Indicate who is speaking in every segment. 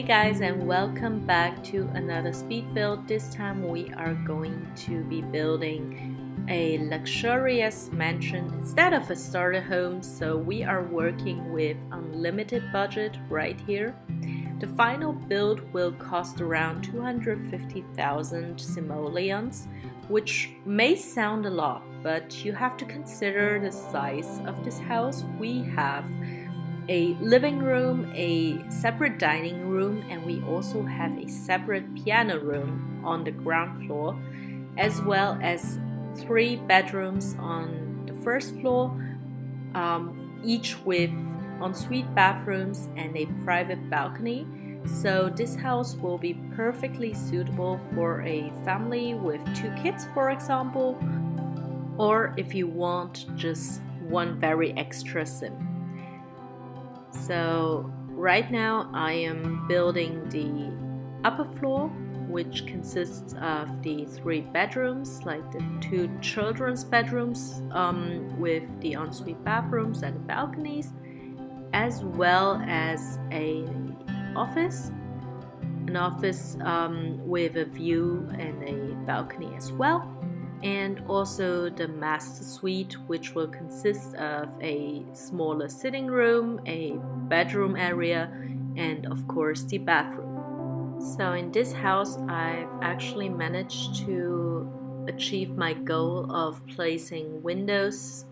Speaker 1: guys, and welcome back to another speed build. This time we are going to be building a luxurious mansion instead of a starter home, so we are working with unlimited budget right here. The final build will cost around 250,000 simoleons, which may sound a lot, but you have to consider the size of this house. We have a living room, a separate dining room, and we also have a separate piano room on the ground floor, as well as 3 bedrooms on the first floor, each with ensuite bathrooms and a private balcony. So this house will be perfectly suitable for a family with 2 kids, for example, or if you want just one very extra sim. So right now I am building the upper floor, which consists of the 3 bedrooms, like the 2 children's bedrooms with the ensuite bathrooms and the balconies, as well as an office with a view and a balcony as well, and also the master suite, which will consist of a smaller sitting room, a bedroom area, and of course the bathroom. So in this house I've actually managed to achieve my goal of placing windows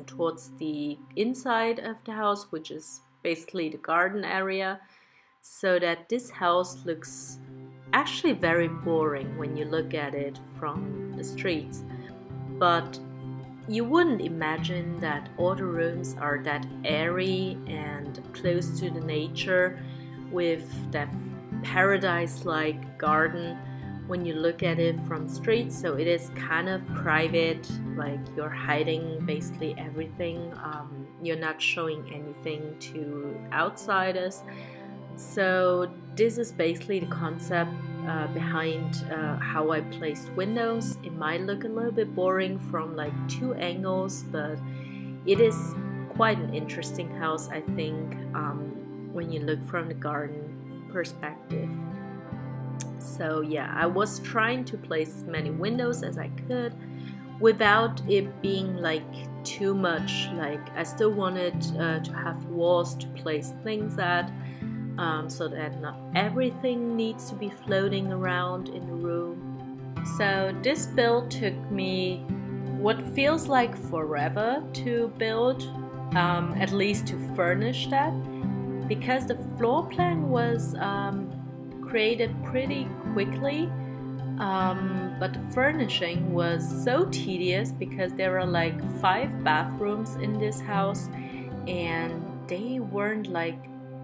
Speaker 1: towards the inside of the house, which is basically the garden area, so that this house looks actually very boring when you look at it from the streets. But you wouldn't imagine that all the rooms are that airy and close to the nature with that paradise-like garden when you look at it from the street. So it is kind of private, like you're hiding basically everything. You're not showing anything to outsiders. So this is basically the concept behind how I placed windows. It might look a little bit boring from like 2 angles, but it is quite an interesting house, I think, when you look from the garden perspective. So yeah, I was trying to place as many windows as I could without it being like too much. Like I still wanted to have walls to place things at, so that not everything needs to be floating around in the room. So this build took me what feels like forever to build, at least to furnish that, because the floor plan was created pretty quickly, but the furnishing was so tedious because there are like 5 bathrooms in this house and they weren't like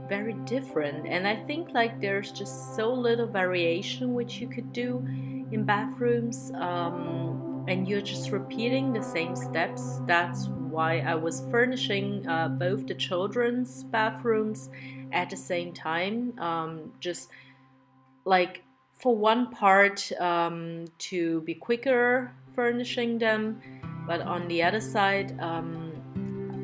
Speaker 1: very different, and I think like there's just so little variation which you could do in bathrooms, and you're just repeating the same steps. That's why I was furnishing both the children's bathrooms at the same time, just like for one part to be quicker furnishing them, but on the other side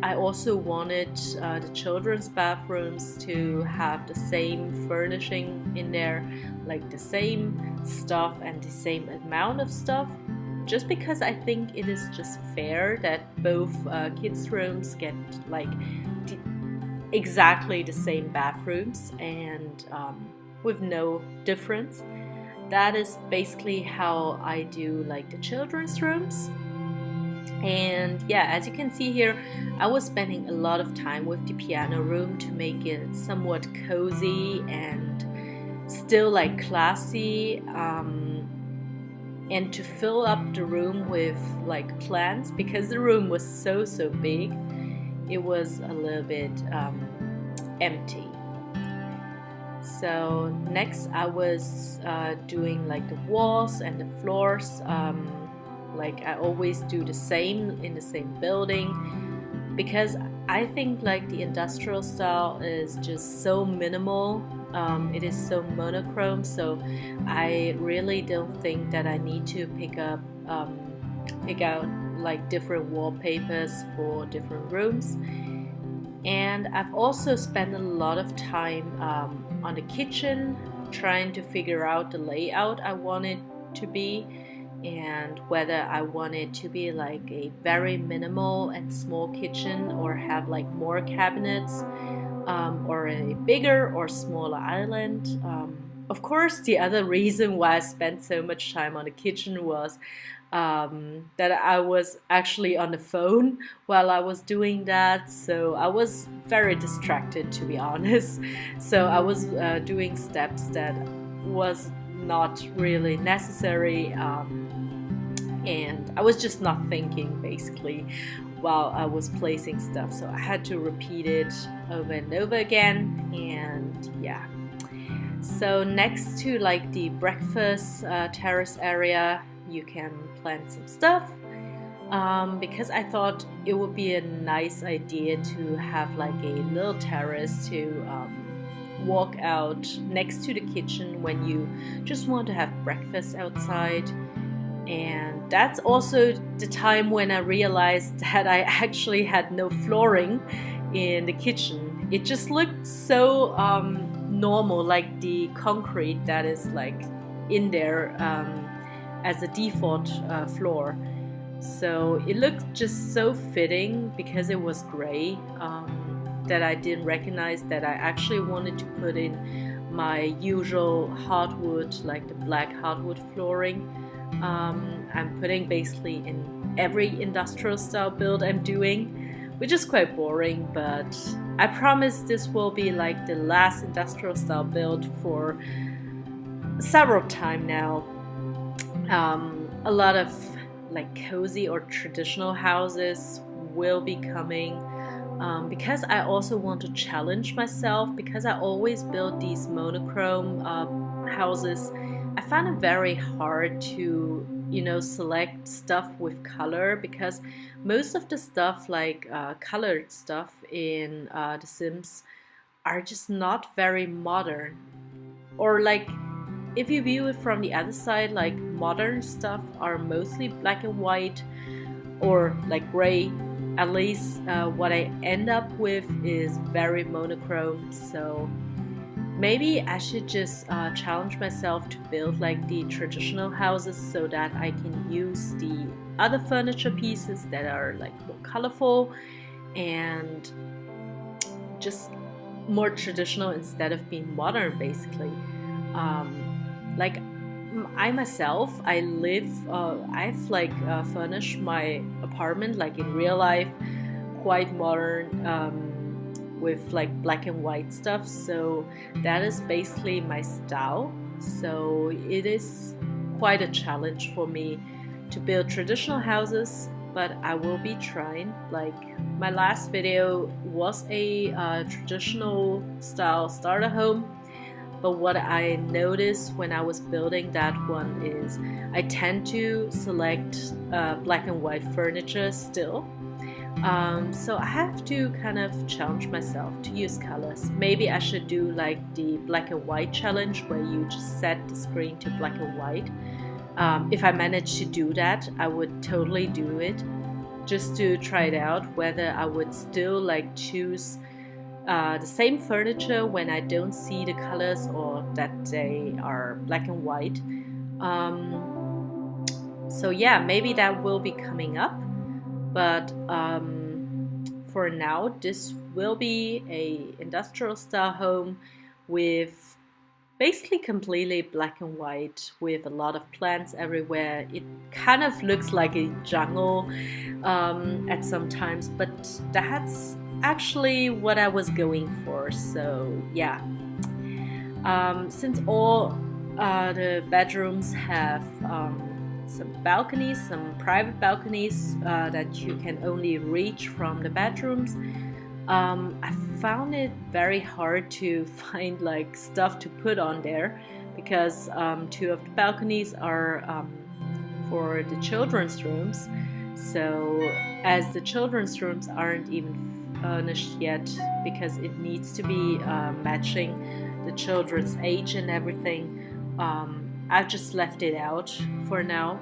Speaker 1: I also wanted the children's bathrooms to have the same furnishing in there, like the same stuff and the same amount of stuff, just because I think it is just fair that both kids' rooms get like exactly the same bathrooms and with no difference. That is basically how I do like the children's rooms. And yeah, as you can see here, I was spending a lot of time with the piano room to make it somewhat cozy and still like classy, and to fill up the room with like plants, because the room was so big. It was a little bit empty. So next I was doing like the walls and the floors. Like I always do the same in the same building, because I think like the industrial style is just so minimal. It is so monochrome, so I really don't think that I need to pick out like different wallpapers for different rooms. And I've also spent a lot of time on the kitchen, trying to figure out the layout I want it to be, and whether I want it to be like a very minimal and small kitchen or have like more cabinets, or a bigger or smaller island. Of course, the other reason why I spent so much time on the kitchen was that I was actually on the phone while I was doing that, so I was very distracted, to be honest. So I was doing steps that was not really necessary, and I was just not thinking basically while I was placing stuff, so I had to repeat it over and over again. And yeah, so next to like the breakfast terrace area, you can plant some stuff, because I thought it would be a nice idea to have like a little terrace to walk out next to the kitchen when you just want to have breakfast outside. And that's also the time when I realized that I actually had no flooring in the kitchen. It just looked so normal, like the concrete that is like in there as a default floor. So it looked just so fitting because it was gray, that I didn't recognize that I actually wanted to put in my usual hardwood, like the black hardwood flooring. I'm putting basically in every industrial style build I'm doing, which is quite boring, but I promise this will be like the last industrial style build for several time now. A lot of like cozy or traditional houses will be coming, because I also want to challenge myself, because I always build these monochrome houses. I find it very hard to, select stuff with color, because most of the stuff, like colored stuff in The Sims, are just not very modern. Or like, if you view it from the other side, like modern stuff are mostly black and white or like gray. At least what I end up with is very monochrome. So maybe I should just challenge myself to build like the traditional houses so that I can use the other furniture pieces that are like more colorful and just more traditional instead of being modern, basically. Like I myself, I've like furnished my apartment like in real life quite modern, with like black and white stuff, so that is basically my style. So it is quite a challenge for me to build traditional houses, but I will be trying. Like my last video was a traditional style starter home, but what I noticed when I was building that one is I tend to select black and white furniture still. So I have to kind of challenge myself to use colors. Maybe I should do like the black and white challenge where you just set the screen to black and white. If I manage to do that, I would totally do it, just to try it out, whether I would still like choose the same furniture when I don't see the colors or that they are black and white. So yeah, maybe that will be coming up. But for now, this will be a industrial style home with basically completely black and white, with a lot of plants everywhere. It kind of looks like a jungle at some times, but that's actually what I was going for. So yeah, since all the bedrooms have some balconies, some private balconies that you can only reach from the bedrooms, I found it very hard to find like stuff to put on there, because two of the balconies are for the children's rooms. So as the children's rooms aren't even furnished yet, because it needs to be matching the children's age and everything, I've just left it out for now.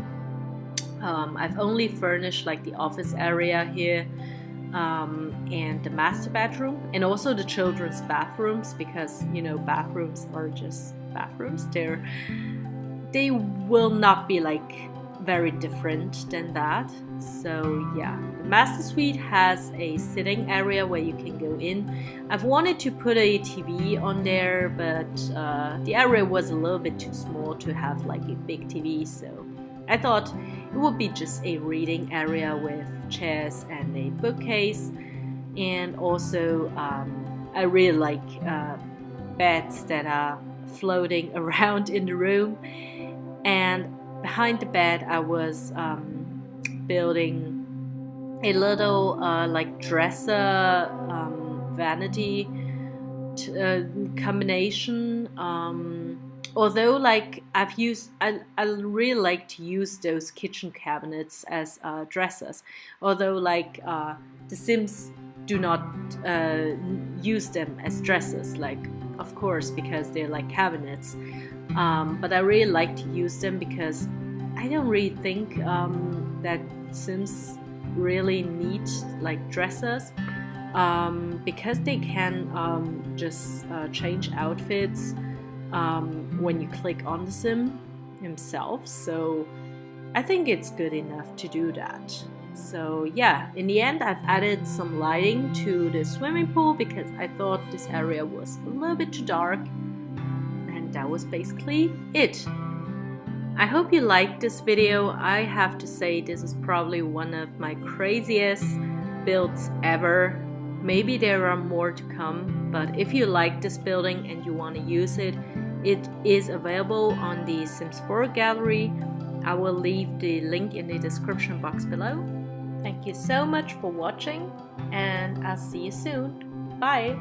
Speaker 1: I've only furnished like the office area here and the master bedroom, and also the children's bathrooms, because you know bathrooms are just bathrooms. They will not be like very different than that. So yeah, the master suite has a sitting area where you can go in. I've wanted to put a TV on there, but the area was a little bit too small to have like a big TV, so I thought it would be just a reading area with chairs and a bookcase. And also I really like beds that are floating around in the room. And behind the bed I was building a little like dresser vanity combination. Although like I really like to use those kitchen cabinets as dressers. Although like the Sims do not use them as dressers, like of course because they're like cabinets. But I really like to use them because I don't really think that Sims really need like dressers, because they can just change outfits when you click on the Sim himself. So I think it's good enough to do that. So yeah, in the end I've added some lighting to the swimming pool because I thought this area was a little bit too dark. That was basically it. I hope you liked this video. I have to say this is probably one of my craziest builds ever. Maybe there are more to come, but if you like this building and you want to use it, it is available on the Sims 4 gallery. I will leave the link in the description box below. Thank you so much for watching, and I'll see you soon. Bye!